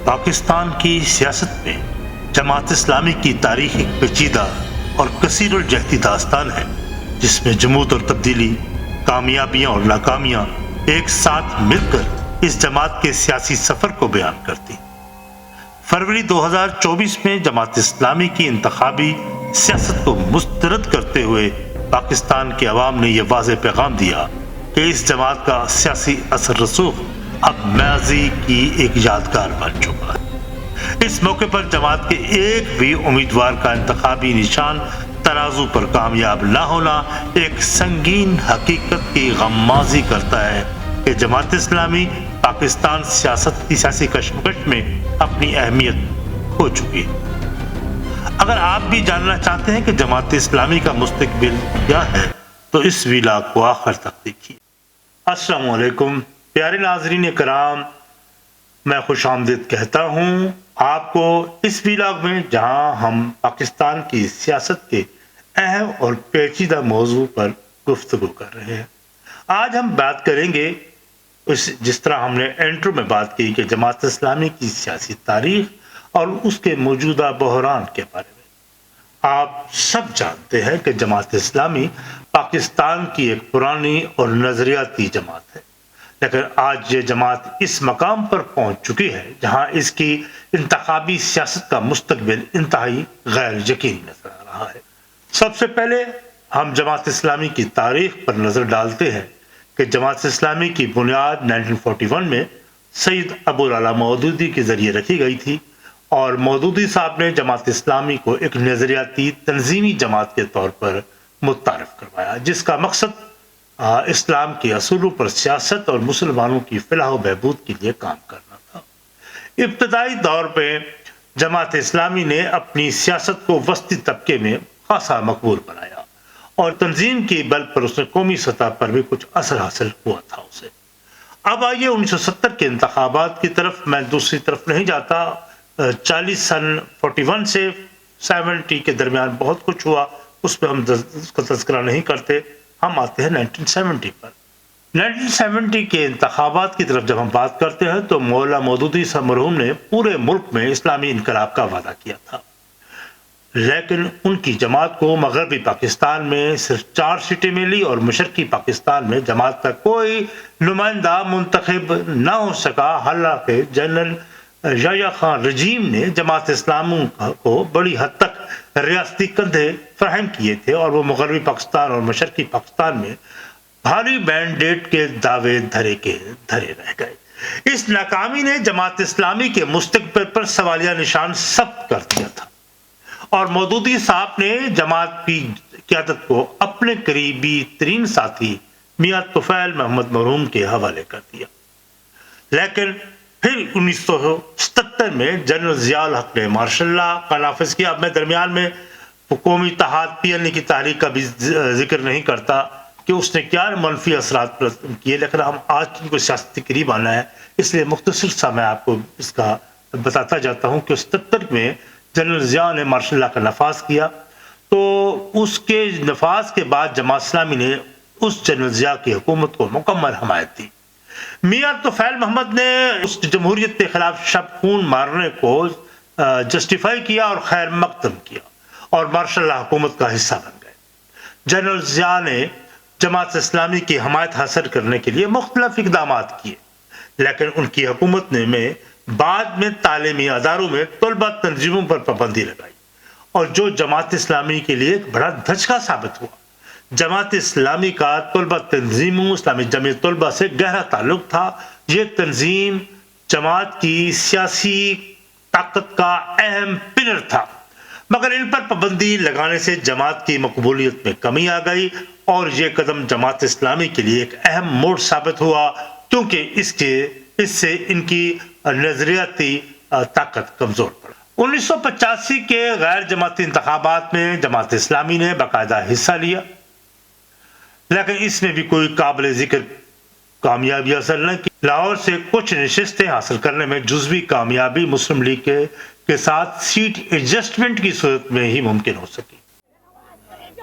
پاکستان کی سیاست میں جماعت اسلامی کی تاریخ ایک پیچیدہ اور کثیر الجہتی داستان ہے، جس میں جمود اور تبدیلی، کامیابیاں اور ناکامیاں ایک ساتھ مل کر اس جماعت کے سیاسی سفر کو بیان کرتی۔ فروری 2024 میں جماعت اسلامی کی انتخابی سیاست کو مسترد کرتے ہوئے پاکستان کے عوام نے یہ واضح پیغام دیا کہ اس جماعت کا سیاسی اثر رسوخ اب ماضی کی ایک یادگار بن چکا ہے۔ اس موقع پر جماعت کے ایک بھی امیدوار کا انتخابی نشان ترازو پر کامیاب نہ ہونا ایک سنگین حقیقت کی غمازی کرتا ہے کہ جماعت اسلامی پاکستان سیاست کی سیاسی کشمکش میں اپنی اہمیت کھو چکی ہے۔ اگر آپ بھی جاننا چاہتے ہیں کہ جماعت اسلامی کا مستقبل کیا ہے تو اس ویلاگ کو آخر تک دیکھیے۔ السلام علیکم پیارے ناظرین کرام، میں خوش آمدید کہتا ہوں آپ کو اس ویلاگ میں، جہاں ہم پاکستان کی سیاست کے اہم اور پیچیدہ موضوع پر گفتگو کر رہے ہیں۔ آج ہم بات کریں گے جس طرح ہم نے انٹرو میں بات کی کہ جماعت اسلامی کی سیاسی تاریخ اور اس کے موجودہ بحران کے بارے میں۔ آپ سب جانتے ہیں کہ جماعت اسلامی پاکستان کی ایک پرانی اور نظریاتی جماعت ہے، لیکن آج یہ جماعت اس مقام پر پہنچ چکی ہے جہاں اس کی انتخابی سیاست کا مستقبل انتہائی غیر یقینی نظر آ رہا ہے۔ سب سے پہلے ہم جماعت اسلامی کی تاریخ پر نظر ڈالتے ہیں کہ جماعت اسلامی کی بنیاد 1941 میں سید ابو العلا مودودی کے ذریعے رکھی گئی تھی، اور مودودی صاحب نے جماعت اسلامی کو ایک نظریاتی تنظیمی جماعت کے طور پر متعارف کروایا، جس کا مقصد اسلام کے اصولوں پر سیاست اور مسلمانوں کی فلاح و بہبود کے لیے کام کرنا تھا۔ ابتدائی دور پہ جماعت اسلامی نے اپنی سیاست کو وسطی طبقے میں خاصا مقبول بنایا، اور تنظیم کی بل پر اس نے قومی سطح پر بھی کچھ اثر حاصل ہوا تھا اسے۔ اب آئیے 1970 کے انتخابات کی طرف، میں دوسری طرف نہیں جاتا۔ 41 سے 70 کے درمیان بہت کچھ ہوا، اس پہ ہم اس کا تذکرہ نہیں کرتے، ہم آتے ہیں 1970 پر۔ 1970 کے انتخابات کی طرف جب ہم بات کرتے ہیں تو مولا مودودی صاحب مرحوم نے پورے ملک میں اسلامی انقلاب کا وعدہ کیا تھا، لیکن ان کی جماعت کو مغربی پاکستان میں صرف 4 سیٹیں ملی، اور مشرقی پاکستان میں جماعت کا کوئی نمائندہ منتخب نہ ہو سکا۔ حالانکہ جنرل یحییٰ خان رجیم نے جماعت اسلامی کو بڑی حد تک ریاستی کندھے فراہم کیے تھے، اور وہ مغربی پاکستان اور مشرقی پاکستان میں بھاری مینڈیٹ کے دعوے دھرے رہ گئے۔ اس ناکامی نے جماعت اسلامی کے مستقبل پر سوالیہ نشان سب کر دیا تھا، اور مودودی صاحب نے جماعت کی قیادت کو اپنے قریبی ترین ساتھی میاں طفیل محمد مرحوم کے حوالے کر دیا۔ لیکن پھر 1977 میں جنرل ضیاء الحق نے مارشل لا کا نافذ کیا۔ اب میں درمیان میں قومی اتحاد PLA کی تحریک کا بھی ذکر نہیں کرتا کہ اس نے کیا منفی اثرات کیے، لیکن ہم آج ان کو سیاستی قریب آنا ہے، اس لیے مختصر سا میں آپ کو اس کا بتاتا جاتا ہوں کہ 77 میں جنرل ضیاء نے مارشل لا کا نفاذ کیا، تو اس کے نفاذ کے بعد جماعت اسلامی نے اس جنرل ضیاء کی حکومت کو مکمل حمایت دی۔ میاں طفیل محمد نے اس جمہوریت کے خلاف شب خون مارنے کو جسٹیفائی کیا اور خیر مقدم کیا، اور مارشل لا حکومت کا حصہ بن گئے۔ جنرل ضیاء نے جماعت اسلامی کی حمایت حاصل کرنے کے لیے مختلف اقدامات کیے، لیکن ان کی حکومت نے بعد میں تعلیمی اداروں میں طلبہ تنظیموں پر پابندی لگائی، اور جو جماعت اسلامی کے لیے ایک بڑا دھچکا ثابت ہوا۔ جماعت اسلامی کا طلبہ تنظیموں، اسلامی جمعیت طلبہ سے گہرا تعلق تھا۔ یہ تنظیم جماعت کی سیاسی طاقت کا اہم پلر تھا، مگر ان پر پابندی لگانے سے جماعت کی مقبولیت میں کمی آ گئی، اور یہ قدم جماعت اسلامی کے لیے ایک اہم موڑ ثابت ہوا، کیونکہ اس سے ان کی نظریاتی طاقت کمزور پڑا۔ 1985 کے غیر جماعتی انتخابات میں جماعت اسلامی نے باقاعدہ حصہ لیا، لیکن اس میں بھی کوئی قابل ذکر کامیابی حاصل نہ کی۔ لاہور سے کچھ نشستیں حاصل کرنے میں جزوی کامیابی مسلم لیگ کے ساتھ سیٹ ایڈجسٹمنٹ کی صورت میں ہی ممکن ہو سکی۔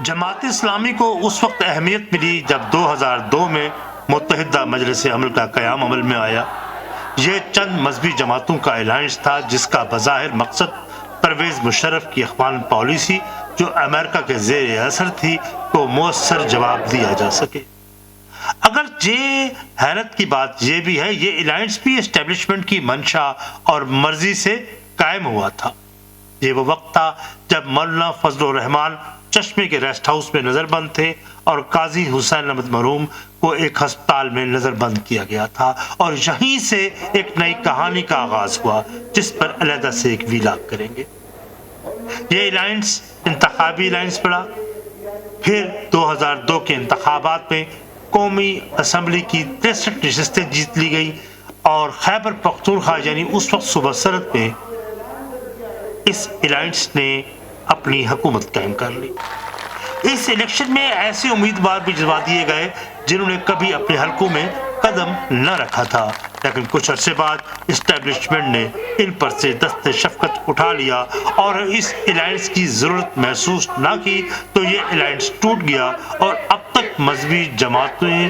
جماعت اسلامی کو اس وقت اہمیت ملی جب 2002 میں متحدہ مجلس عمل کا قیام عمل میں آیا۔ یہ چند مذہبی جماعتوں کا الائنس تھا جس کا بظاہر مقصد پرویز مشرف کی اخوان پالیسی جو امریکہ کے زیر اثر تھی کو مؤثر جواب دیا جا سکے۔ اگرچہ حیرت کی بات یہ بھی ہے یہ الائنس بھی اسٹیبلشمنٹ کی منشا اور مرضی سے قائم ہوا تھا۔ یہ وہ وقت تھا جب مولانا فضل الرحمان چشمے کے ریسٹ ہاؤس میں نظر بند تھے اور قاضی حسین احمد مرحوم کو ایک ہسپتال میں نظر بند کیا گیا تھا، اور یہیں سے ایک نئی کہانی کا آغاز ہوا جس پر علیحدہ سے ایک ویلاگ کریں گے۔ یہ الائنس انتخابی الائنس پڑا، پھر 2002 کے انتخابات میں قومی اسمبلی کی 63 نشستیں جیت لی گئی اور خیبر پختونخوا یعنی اس وقت صوبہ سرحد میں اس الائنس نے اپنی حکومت قائم کر لی۔ اس الیکشن میں ایسے امیدوار بھی جلوا دیے گئے جنہوں نے کبھی اپنے حلقوں میں قدم نہ رکھا تھا، لیکن کچھ عرصے بعد اسٹیبلشمنٹ نے ان پر سے دست شفقت اٹھا لیا اور اس الائنس کی ضرورت محسوس نہ کی تو یہ الائنس ٹوٹ گیا، اور اب تک مذہبی جماعتیں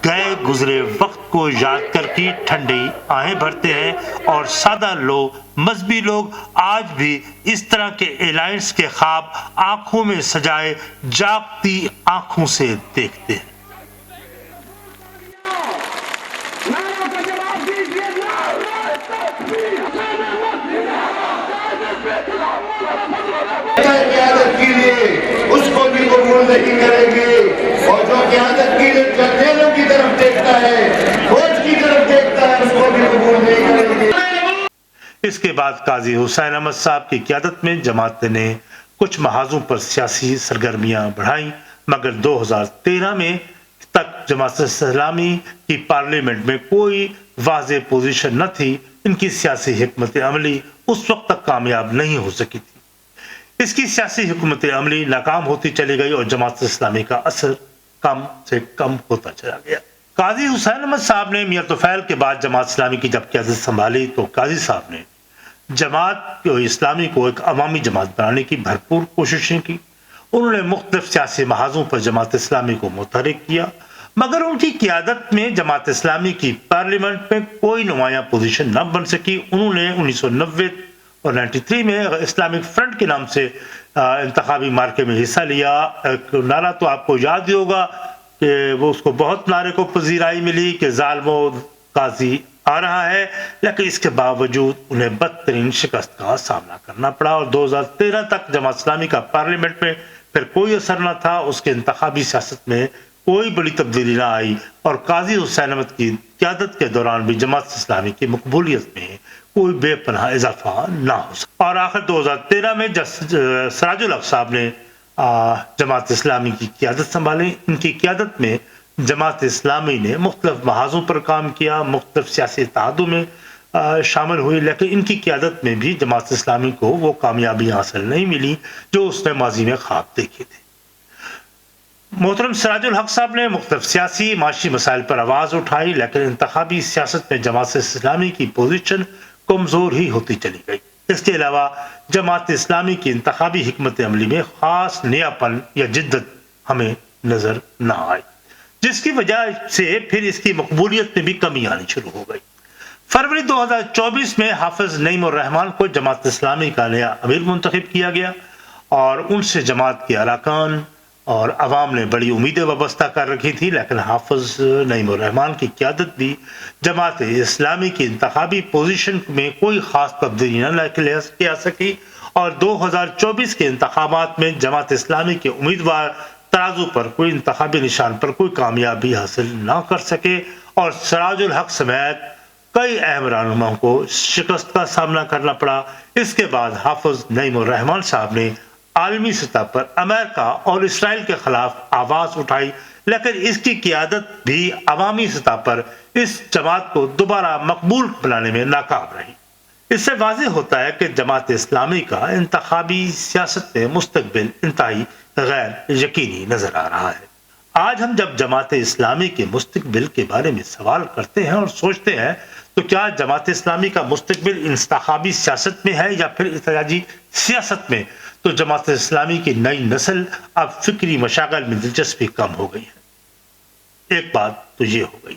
گئے گزرے وقت کو یاد کر کے ٹھنڈی آہیں بھرتے ہیں، اور سادہ لوگ مذہبی لوگ آج بھی اس طرح کے الائنس کے خواب آنکھوں میں سجائے جاگتی آنکھوں سے دیکھتے ہیں۔ قیادت کے لیے اس کو بھی قبول نہیں کریں گے، اور جو قیادت کے لیے جنرلوں کی طرف دیکھتا ہے، فوج کی طرف دیکھتا ہے، اس کو بھی قبول نہیں کریں گے۔ اس کے بعد قاضی حسین احمد صاحب کی قیادت میں جماعت نے کچھ محاذوں پر سیاسی سرگرمیاں بڑھائیں، مگر 2013 میں تک جماعت اسلامی کی پارلیمنٹ میں کوئی واضح پوزیشن نہ تھی۔ ان کی سیاسی حکمت عملی اس وقت تک کامیاب نہیں ہو سکی تھی۔ اس کی سیاسی حکمت عملی ناکام ہوتی چلی گئی اور جماعت اسلامی کا اثر کم سے کم ہوتا چلا گیا۔ قاضی حسین احمد صاحب نے میاں طفیل کے بعد جماعت اسلامی کی جب قیادت سنبھالی تو قاضی صاحب نے جماعت اسلامی کو ایک عوامی جماعت بنانے کی بھرپور کوششیں کی۔ انہوں نے مختلف سیاسی محاذوں پر جماعت اسلامی کو متحرک کیا، مگر ان کی قیادت میں جماعت اسلامی کی پارلیمنٹ میں کوئی نمایاں پوزیشن نہ بن سکی۔ انہوں نے 1990 اور 93 میں اسلامک فرنٹ کے نام سے انتخابی مارکے میں حصہ لیا۔ ایک نعرہ تو آپ کو یاد ہی ہوگا کہ وہ اس کو بہت نعرے کو پذیرائی ملی کہ ظالموں قاضی آ رہا ہے، لیکن اس کے باوجود انہیں بدترین شکست کا سامنا کرنا پڑا، اور 2013 تک جماعت اسلامی کا پارلیمنٹ میں پھر کوئی اثر نہ تھا۔ اس کے انتخابی سیاست میں کوئی بڑی تبدیلی نہ آئی، اور قاضی حسین احمد کی قیادت کے دوران بھی جماعت اسلامی کی مقبولیت میں کوئی بے پناہ اضافہ نہ ہو سکا۔ اور آخر 2013 میں جب سراج الحق صاحب نے جماعت اسلامی کی قیادت سنبھالی، ان کی قیادت میں جماعت اسلامی نے مختلف محاذوں پر کام کیا، مختلف سیاسی اتحادوں میں شامل ہوئی، لیکن ان کی قیادت میں بھی جماعت اسلامی کو وہ کامیابی حاصل نہیں ملی جو اس نے ماضی میں خواب دیکھے تھے۔ محترم سراج الحق صاحب نے مختلف سیاسی معاشی مسائل پر آواز اٹھائی، لیکن انتخابی سیاست میں جماعت اسلامی کی پوزیشن کمزور ہی ہوتی چلی گئی۔ اس کے علاوہ جماعت اسلامی کی انتخابی حکمت عملی میں خاص نیاپن یا جدت ہمیں نظر نہ آئی، جس کی وجہ سے پھر اس کی مقبولیت میں بھی کمی آنی شروع ہو گئی۔ فروری 2024 میں حافظ نعیم الرحمان کو جماعت اسلامی کا نیا امیر منتخب کیا گیا، اور ان سے جماعت کے اراکان اور عوام نے بڑی امیدیں وابستہ کر رکھی تھی، لیکن حافظ نعیم الرحمان کی قیادت بھی جماعت اسلامی کی انتخابی پوزیشن میں کوئی خاص تبدیلی نہ لے آ سکی، اور 2024 کے انتخابات میں جماعت اسلامی کے امیدوار ترازو پر کوئی انتخابی نشان پر کوئی کامیابی حاصل نہ کر سکے، اور سراج الحق سمیت کئی اہم رہنماؤں کو شکست کا سامنا کرنا پڑا۔ اس کے بعد حافظ نعیم الرحمان صاحب نے عالمی سطح پر امریکہ اور اسرائیل کے خلاف آواز اٹھائی، لیکن اس کی قیادت بھی عوامی سطح پر اس جماعت کو دوبارہ مقبول بنانے میں ناکام رہی۔ اس سے واضح ہوتا ہے کہ جماعت اسلامی کا انتخابی سیاست میں مستقبل انتہائی غیر یقینی نظر آ رہا ہے۔ آج ہم جب جماعت اسلامی کے مستقبل کے بارے میں سوال کرتے ہیں اور سوچتے ہیں تو کیا جماعت اسلامی کا مستقبل انتخابی سیاست میں ہے یا پھر احتجاجی سیاست میں، تو جماعت اسلامی کی نئی نسل اب فکری مشاغل میں دلچسپی کم ہو گئی ہے۔ ایک بات تو یہ ہو گئی